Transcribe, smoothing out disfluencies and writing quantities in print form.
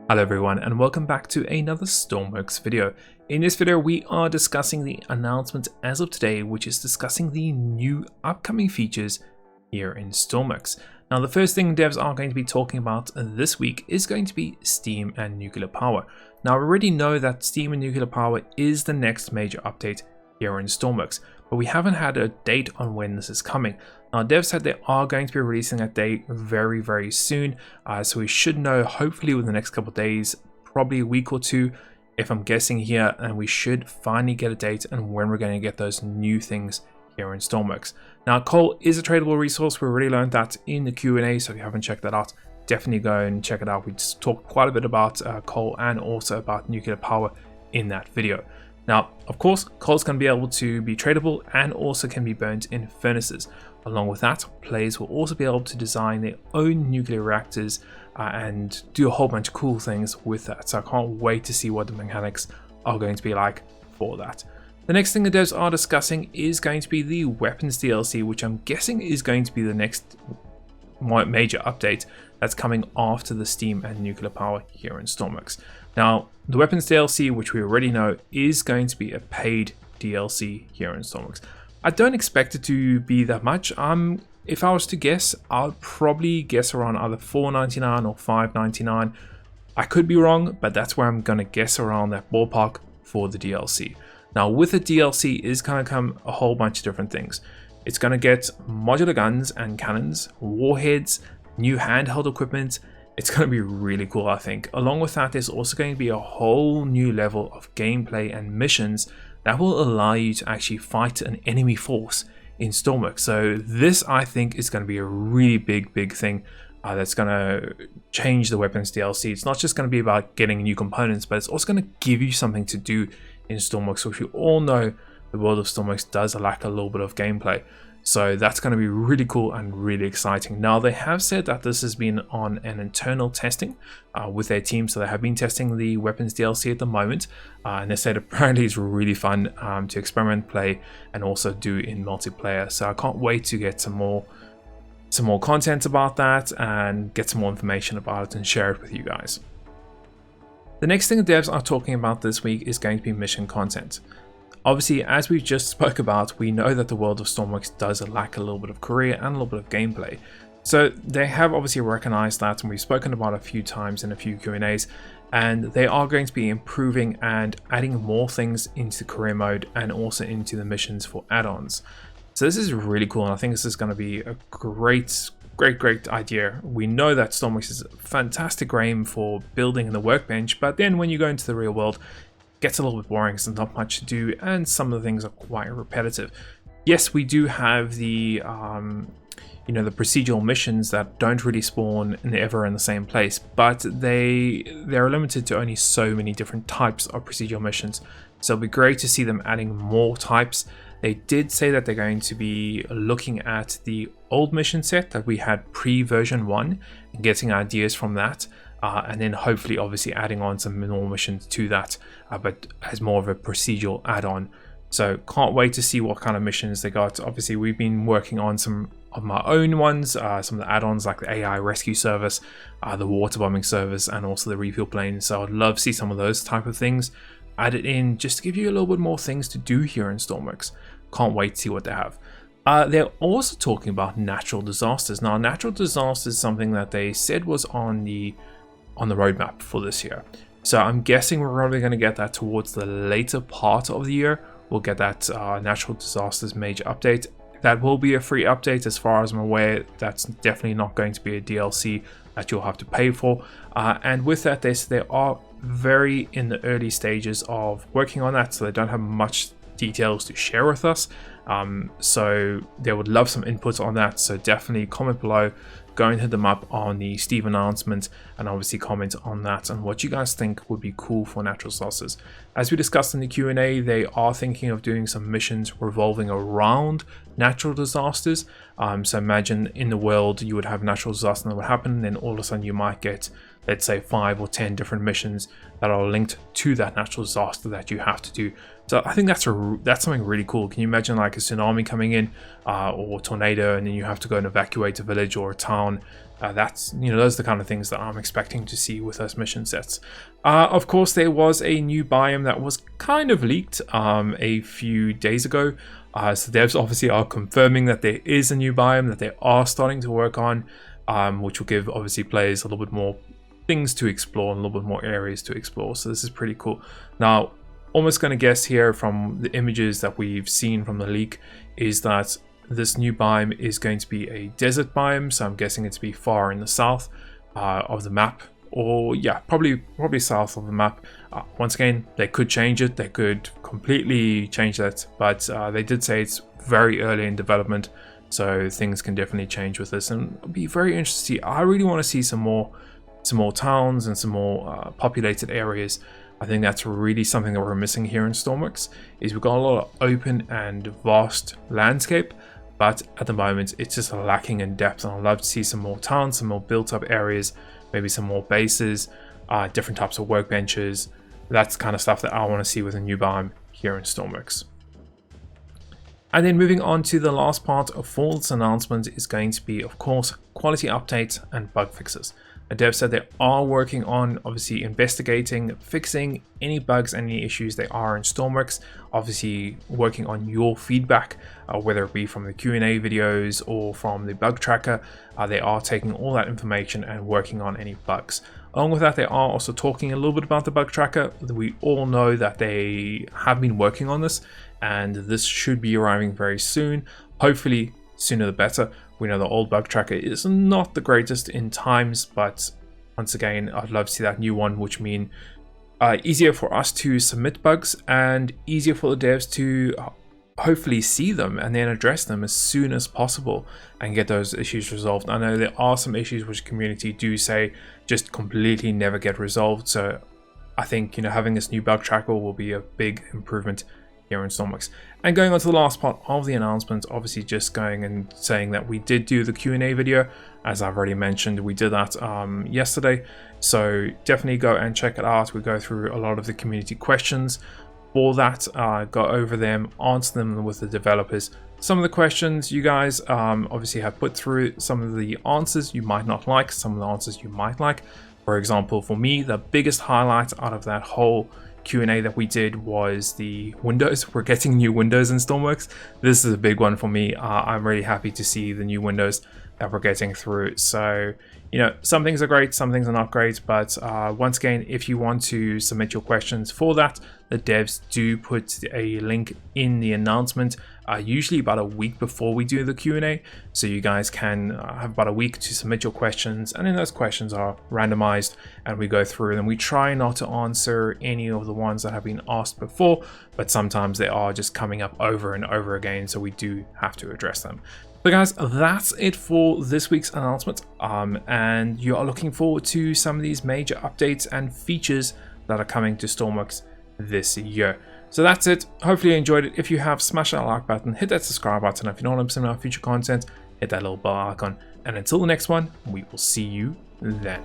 Hello everyone and welcome back to another Stormworks video. In this video we are discussing the announcement as of today, which is discussing the new upcoming features here in Stormworks. Now the first thing devs are going to be talking about this week is going to be Steam and nuclear power. Now we already know that Steam and nuclear power is the next major update here in Stormworks, but we haven't had a date on when this is coming. Now devs said they are going to be releasing a date very soon, so we should know hopefully within the next couple of days, probably a week or two if I'm guessing here, and we should finally get a date and when we're going to get those new things here in Stormworks. Now coal is a tradable resource. We already learned that in the Q&A, so if you haven't checked that out, definitely go and check it out. We just talked quite a bit about coal and also about nuclear power in that video. Now, of course, coal is going to be able to be tradable and also can be burnt in furnaces. Along with that, players will also be able to design their own nuclear reactors and do a whole bunch of cool things with that. So I can't wait to see what the mechanics are going to be like for that. The next thing the devs are discussing is going to be the weapons DLC, which I'm guessing is going to be the next major update that's coming after the Steam and nuclear power here in Stormworks. Now, the weapons DLC, which we already know, is going to be a paid DLC here in Stormworks. I don't expect it to be that much. If I was to guess, I'll probably guess around either $4.99 or $5.99. I could be wrong, but that's where I'm going to guess around that ballpark for the DLC. Now, with the DLC is going to come a whole bunch of different things. It's going to get modular guns and cannons, warheads, new handheld equipment. It's going to be really cool, I think. Along with that, there's also going to be a whole new level of gameplay and missions that will allow you to actually fight an enemy force in Stormworks. So this, I think, is going to be a really big thing that's going to change the weapons DLC. It's not just going to be about getting new components, but it's also going to give you something to do in Stormworks, which we all know the world of Stormworks does lack a little bit of gameplay. So that's going to be really cool and really exciting. Now they have said that this has been on an internal testing with their team, so they have been testing the weapons DLC at the moment, and they said apparently it's really fun to experiment, play, and also do in multiplayer. So I can't wait to get some more content about that and get some more information about it and share it with you guys. The next thing the devs are talking about this week is going to be mission content. Obviously, as we just spoke about, we know that the world of Stormworks does lack a little bit of career and a little bit of gameplay. So they have obviously recognized that, and we've spoken about it a few times in a few Q&As, and they are going to be improving and adding more things into career mode and also into the missions for add-ons. So this is really cool, and I think this is going to be a great idea. We know that Stormworks is a fantastic game for building in the workbench, but then when you go into the real world, gets a little bit boring because there's not much to do and some of the things are quite repetitive. Yes, we do have the the procedural missions that don't really spawn ever in the same place, but they're limited to only so many different types of procedural missions. So it'll be great to see them adding more types. They did say that they're going to be looking at the old mission set that we had pre-version 1 and getting ideas from that. And then hopefully obviously adding on some more missions to that, but as more of a procedural add-on. So can't wait to see what kind of missions they got. Obviously we've been working on some of my own ones, some of the add-ons like the AI rescue service, the water bombing service, and also the refuel plane. So I'd love to see some of those type of things added in just to give you a little bit more things to do here in Stormworks. Can't wait to see what they have. They're also talking about natural disasters. Now natural disasters is something that they said was on the roadmap for this year. So I'm guessing we're probably going to get that towards the later part of the year. We'll get that natural disasters major update. That will be a free update as far as I'm aware. That's definitely not going to be a DLC that you'll have to pay for. And with that, they are very in the early stages of working on that, so they don't have much details to share with us. So they would love some input on that. So definitely comment below. Go and hit them up on the Steve announcement and obviously comment on that and what you guys think would be cool for natural disasters. As we discussed in the Q&A, they are thinking of doing some missions revolving around natural disasters. So imagine in the world you would have a natural disaster that would happen, and then all of a sudden you might get, let's say, 5 or 10 different missions that are linked to that natural disaster that you have to do So I think that's something really cool. Can you imagine like a tsunami coming in or tornado, and then you have to go and evacuate a village or a town? That's, those are the kind of things that I'm expecting to see with those mission sets. Of course, there was a new biome that was kind of leaked a few days ago. So devs obviously are confirming that there is a new biome that they are starting to work on, which will give obviously players a little bit more things to explore and a little bit more areas to explore. So this is pretty cool. Now, almost going to guess here from the images that we've seen from the leak is that this new biome is going to be a desert biome, so I'm guessing it to be far in the south of the map, or yeah, probably south of the map. Once again, they could change it, they could completely change that, but they did say it's very early in development, so things can definitely change with this, and it'll be very interesting. I really want to see some more towns and some more populated areas. I think that's really something that we're missing here in Stormworks, is we've got a lot of open and vast landscape, but at the moment it's just lacking in depth, and I'd love to see some more towns, some more built up areas, maybe some more bases, different types of workbenches. That's the kind of stuff that I want to see with a new biome here in Stormworks. And then moving on to the last part of Fall's announcement is going to be, of course, quality updates and bug fixes. A dev said they are working on obviously investigating, fixing any bugs, any issues they are in Stormworks, obviously working on your feedback, whether it be from the Q&A videos or from the bug tracker. They are taking all that information and working on any bugs. Along with that, they are also talking a little bit about the bug tracker. We all know that they have been working on this, and this should be arriving very soon, hopefully sooner the better. We know the old bug tracker is not the greatest in times, but once again, I'd love to see that new one, which mean easier for us to submit bugs and easier for the devs to hopefully see them and then address them as soon as possible and get those issues resolved. I know there are some issues which community do say just completely never get resolved, so I think having this new bug tracker will be a big improvement here in Stormworks. And going on to the last part of the announcement, obviously just going and saying that we did do the Q&A video. As I've already mentioned, we did that yesterday, so definitely go and check it out. We go through a lot of the community questions for that, go over them, answer them with the developers. Some of the questions you guys obviously have put through, some of the answers you might not like, some of the answers you might like. For example, for me, the biggest highlight out of that whole Q&A that we did was the windows. We're getting new windows in Stormworks. This is a big one for me. I'm really happy to see the new windows that we're getting through. So, some things are great, some things are not great, but once again, if you want to submit your questions for that, the devs do put a link in the announcement, usually about a week before we do the Q&A, so you guys can have about a week to submit your questions, and then those questions are randomized and we go through them. We try not to answer any of the ones that have been asked before, but sometimes they are just coming up over and over again, so we do have to address them. So guys, that's it for this week's announcement, and you are looking forward to some of these major updates and features that are coming to Stormworks this year. So that's it. Hopefully you enjoyed it. If you have, smash that like button, hit that subscribe button. If you don't want to miss our future content, hit that little bell icon. And until the next one, we will see you then.